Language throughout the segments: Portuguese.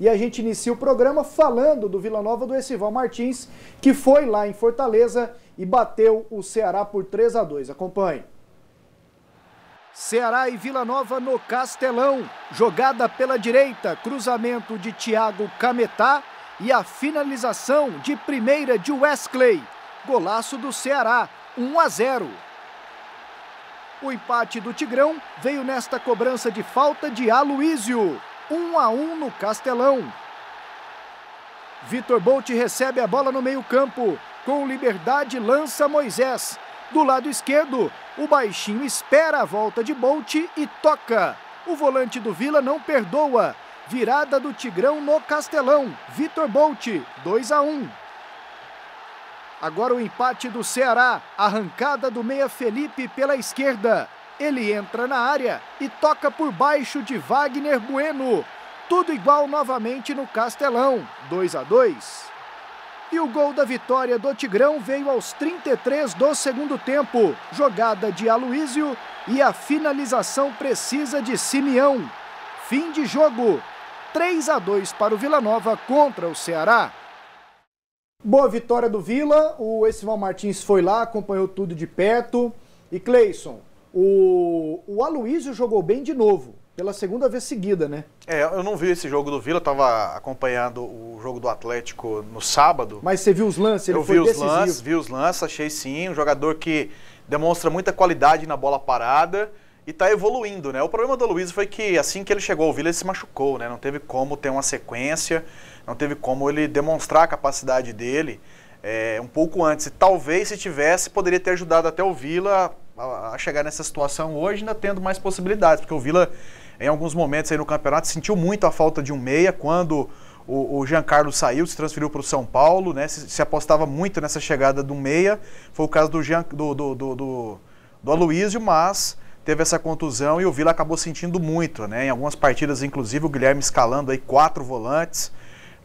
E a gente inicia o programa falando do Vila Nova do Essival Martins, que foi lá em Fortaleza e bateu o Ceará por 3-2. Acompanhe. Ceará e Vila Nova no Castelão. Jogada pela direita, cruzamento de Thiago Cametá e a finalização de primeira de Wesley. Golaço do Ceará, 1-0. O empate do Tigrão veio nesta cobrança de falta de Aloísio. 1-1 no Castelão. Vitor Bolt recebe a bola no meio-campo. Com liberdade, lança Moisés. Do lado esquerdo, o baixinho espera a volta de Bolt e toca. O volante do Vila não perdoa. Virada do Tigrão no Castelão. Vitor Bolt, 2-1. Agora o empate do Ceará. Arrancada do meia Felipe pela esquerda. Ele entra na área e toca por baixo de Wagner Bueno. Tudo igual novamente no Castelão, 2-2. E o gol da vitória do Tigrão veio aos 33 do segundo tempo. Jogada de Aloísio e a finalização precisa de Simeão. Fim de jogo, 3-2 para o Vila Nova contra o Ceará. Boa vitória do Vila, o Essival Martins foi lá, acompanhou tudo de perto. E Cleison, o Aloísio jogou bem de novo, pela segunda vez seguida, né? Eu não vi esse jogo do Vila, estava acompanhando o jogo do Atlético no sábado. Mas você viu os lances? Ele foi decisivo. Vi os lances, achei sim, um jogador que demonstra muita qualidade na bola parada e está evoluindo, né? O problema do Aloísio foi que assim que ele chegou ao Vila, ele se machucou, né? Não teve como ter uma sequência, não teve como ele demonstrar a capacidade dele um pouco antes. E talvez, se tivesse, poderia ter ajudado até o Vila a chegar nessa situação hoje, ainda tendo mais possibilidades, porque o Vila, em alguns momentos aí no campeonato, sentiu muito a falta de um meia, quando o Giancarlo saiu, se transferiu para o São Paulo, né? Se apostava muito nessa chegada do meia, foi o caso do Aloísio, mas teve essa contusão e o Vila acabou sentindo muito, né? Em algumas partidas, inclusive, o Guilherme escalando aí 4 volantes,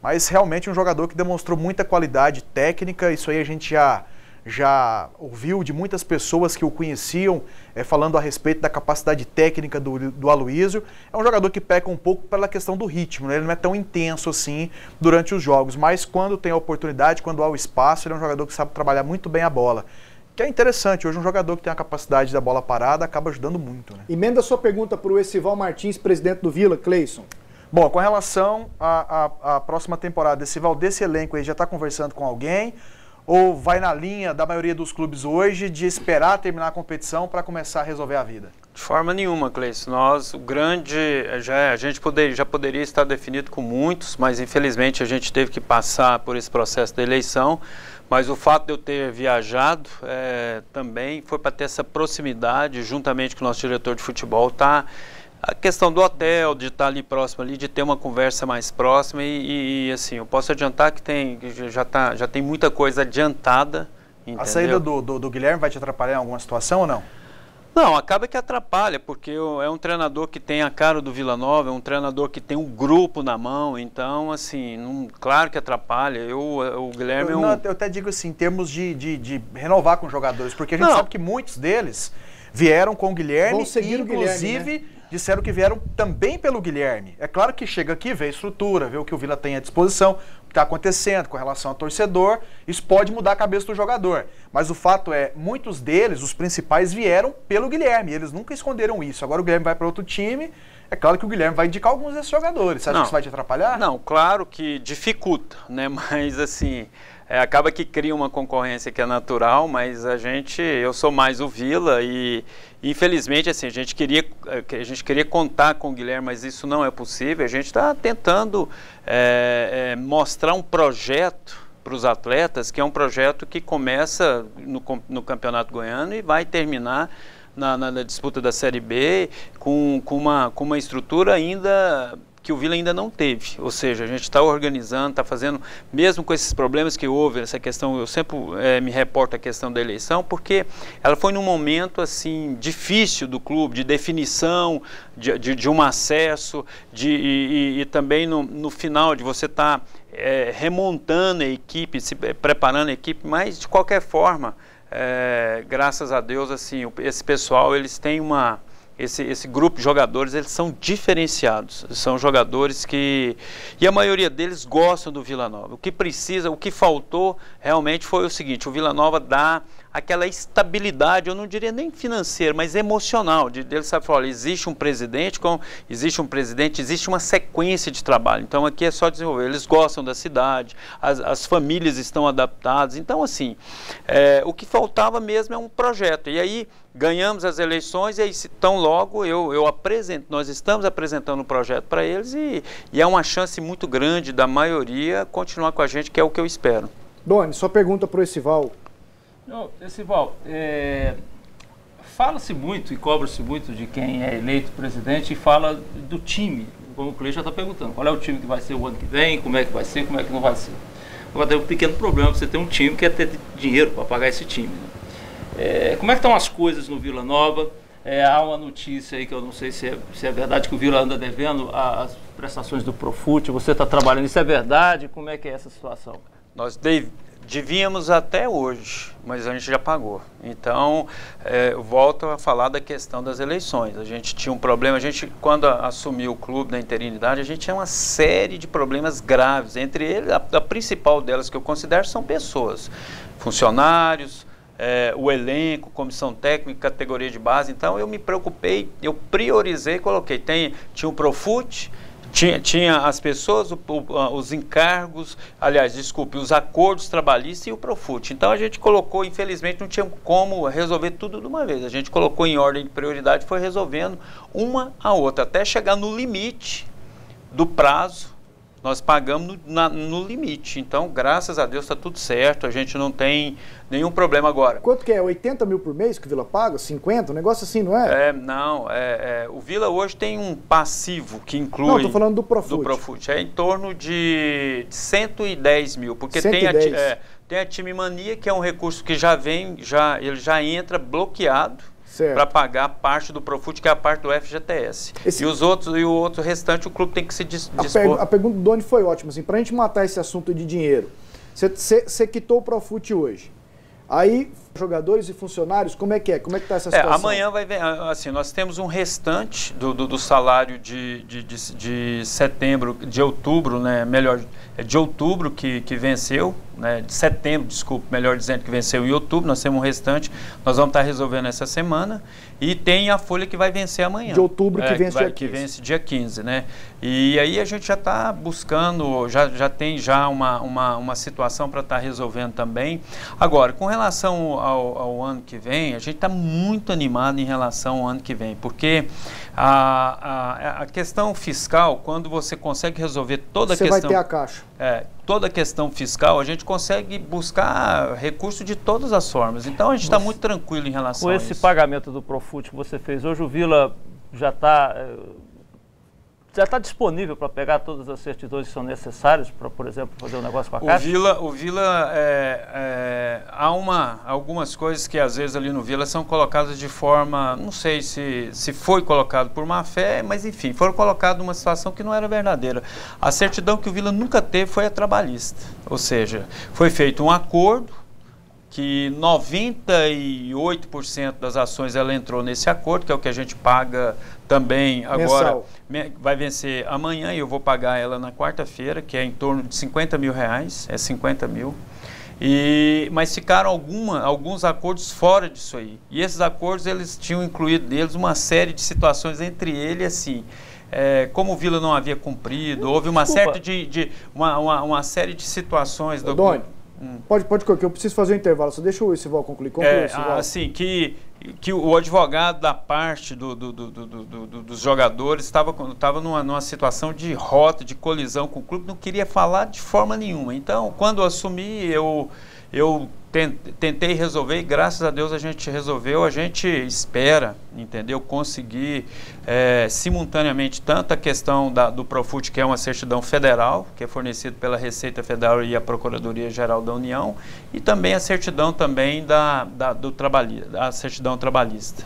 mas realmente um jogador que demonstrou muita qualidade técnica. Isso aí a gente já ouviu de muitas pessoas que o conheciam, falando a respeito da capacidade técnica do Aloísio. É um jogador que peca um pouco pela questão do ritmo, né? Ele não é tão intenso assim durante os jogos, mas quando tem a oportunidade, quando há o espaço, ele é um jogador que sabe trabalhar muito bem a bola. Que é interessante, hoje um jogador que tem a capacidade da bola parada acaba ajudando muito, né? Emenda sua pergunta para o Essival Martins, presidente do Vila, Cleison. Bom, com relação à próxima temporada, Essival, desse elenco aí, já está conversando com alguém? Ou vai na linha da maioria dos clubes hoje de esperar terminar a competição para começar a resolver a vida? De forma nenhuma, Cleison. Nós, o grande, a gente já poderia estar definido com muitos, mas infelizmente a gente teve que passar por esse processo da eleição. Mas o fato de eu ter viajado também foi para ter essa proximidade, juntamente com o nosso diretor de futebol, tá? A questão do hotel, de estar ali próximo ali, de ter uma conversa mais próxima e assim, eu posso adiantar que já tem muita coisa adiantada, entendeu? A saída do Guilherme vai te atrapalhar em alguma situação ou não? Não, acaba que atrapalha, porque é um treinador que tem a cara do Vila Nova, é um treinador que tem um grupo na mão, então, assim, claro que atrapalha. O Guilherme eu até digo assim, em termos de renovar com os jogadores, porque a gente sabe que muitos deles vieram com o Guilherme, inclusive disseram que vieram também pelo Guilherme. É claro que chega aqui, vê a estrutura, vê o que o Vila tem à disposição, o que está acontecendo com relação ao torcedor, isso pode mudar a cabeça do jogador. Mas o fato é, muitos deles, os principais, vieram pelo Guilherme, eles nunca esconderam isso. Agora o Guilherme vai para outro time, é claro que o Guilherme vai indicar alguns desses jogadores. Você acha que isso vai te atrapalhar? Não, claro que dificulta, né? Mas assim, acaba que cria uma concorrência que é natural, mas eu sou mais o Vila e infelizmente assim, a gente queria contar com o Guilherme, mas isso não é possível. A gente está tentando mostrar um projeto para os atletas, que é um projeto que começa no Campeonato Goiano e vai terminar na disputa da Série B com uma estrutura ainda que o Vila ainda não teve, ou seja, a gente está organizando, está fazendo, mesmo com esses problemas que houve, essa questão, eu sempre me reporto à questão da eleição, porque ela foi num momento assim difícil do clube, de definição, de um acesso, e também no final de você estar remontando a equipe, preparando a equipe, mas de qualquer forma, graças a Deus, assim, esse pessoal, eles têm uma esse grupo de jogadores, eles são diferenciados, são jogadores que, e a maioria deles gostam do Vila Nova. O que precisa, o que faltou realmente foi o seguinte: o Vila Nova dá aquela estabilidade, eu não diria nem financeira, mas emocional, ele sabe falar, olha, existe um presidente, existe uma sequência de trabalho, então aqui é só desenvolver, eles gostam da cidade, as famílias estão adaptadas, então assim, o que faltava mesmo é um projeto, e aí ganhamos as eleições, e aí tão logo nós estamos apresentando um projeto para eles, e é uma chance muito grande da maioria continuar com a gente, que é o que eu espero. Doni, só pergunta para o Esival. Não, Esival, fala-se muito e cobra-se muito de quem é eleito presidente e fala do time, como o Cleiton já está perguntando, qual é o time que vai ser o ano que vem, como é que vai ser, como é que não vai ser. Agora tem um pequeno problema, você tem um time que é ter dinheiro para pagar esse time, né? Como é que estão as coisas no Vila Nova? Há uma notícia aí que eu não sei se é verdade, que o Vila anda devendo as prestações do Profut, você está trabalhando, isso é verdade? Como é que é essa situação? Nós devíamos até hoje, mas a gente já pagou. Então, eu volto a falar da questão das eleições. A gente tinha um problema, quando assumiu o clube da interinidade, a gente tinha uma série de problemas graves. Entre eles, a principal delas que eu considero são pessoas, funcionários, o elenco, comissão técnica, categoria de base. Então, eu me preocupei, eu priorizei e coloquei. Tinha o Profut, tinha as pessoas, os encargos, os acordos trabalhistas e o Profut. Então a gente colocou, infelizmente não tinha como resolver tudo de uma vez. A gente colocou em ordem de prioridade, foi resolvendo uma a outra, até chegar no limite do prazo. Nós pagamos no limite. Então, graças a Deus, está tudo certo. A gente não tem nenhum problema agora. Quanto que é? 80 mil por mês que o Vila paga? 50? Um negócio assim, não é? Não. O Vila hoje tem um passivo que inclui... Não, estou falando do Profut. Do Profut. É em torno de 110 mil. Porque 110. tem a Time Mania, que é um recurso que ele já entra bloqueado para pagar parte do Profut, que é a parte do FGTS. E o outro restante, o clube tem que se dispor. A pergunta do Doni foi ótima, assim, para a gente matar esse assunto de dinheiro. Você quitou o Profut hoje. Aí, jogadores e funcionários, como é que é? Como é que está essa situação? Amanhã vai ver, assim, nós temos um restante do salário de setembro, de outubro, né, de outubro que venceu, né, de setembro, desculpe, melhor dizendo, que venceu em outubro, nós temos um restante, nós vamos estar resolvendo essa semana, e tem a folha que vai vencer amanhã. De outubro que vence dia 15. Que vence dia 15, né? E aí a gente já está buscando, já tem uma situação para estar resolvendo também. Agora, com relação ao ano que vem, a gente está muito animado em relação ao ano que vem, porque a questão fiscal, quando você consegue resolver toda a questão... Você vai ter a caixa. Toda a questão fiscal, a gente consegue buscar recurso de todas as formas. Então a gente está muito tranquilo em relação a isso. Com esse pagamento do Profut que você fez hoje, o Vila já está disponível para pegar todas as certidões que são necessárias para, por exemplo, fazer um negócio com a Caixa? O Vila há algumas coisas que às vezes ali no Vila são colocadas de forma, não sei se foi colocado por má fé, mas enfim, foram colocados numa situação que não era verdadeira. A certidão que o Vila nunca teve foi a trabalhista, ou seja, foi feito um acordo que 98% das ações ela entrou nesse acordo, que é o que a gente paga também agora. Vai vencer amanhã e eu vou pagar ela na quarta-feira, que é em torno de 50 mil reais, 50 mil. Mas ficaram alguns acordos fora disso aí. E esses acordos, eles tinham incluído neles uma série de situações, entre eles, assim... como o Vila não havia cumprido, houve uma uma série de situações... Doni, pode colocar, eu preciso fazer um intervalo, só deixa o Esival concluir. Assim, que o advogado da parte dos jogadores estava numa situação de rota, de colisão com o clube, não queria falar de forma nenhuma. Então, quando eu assumi, eu tentei resolver e graças a Deus a gente resolveu. A gente espera, entendeu, conseguir simultaneamente tanto a questão do Profut, que é uma certidão federal, que é fornecida pela Receita Federal e a Procuradoria-Geral da União, e também a certidão também da certidão trabalhista.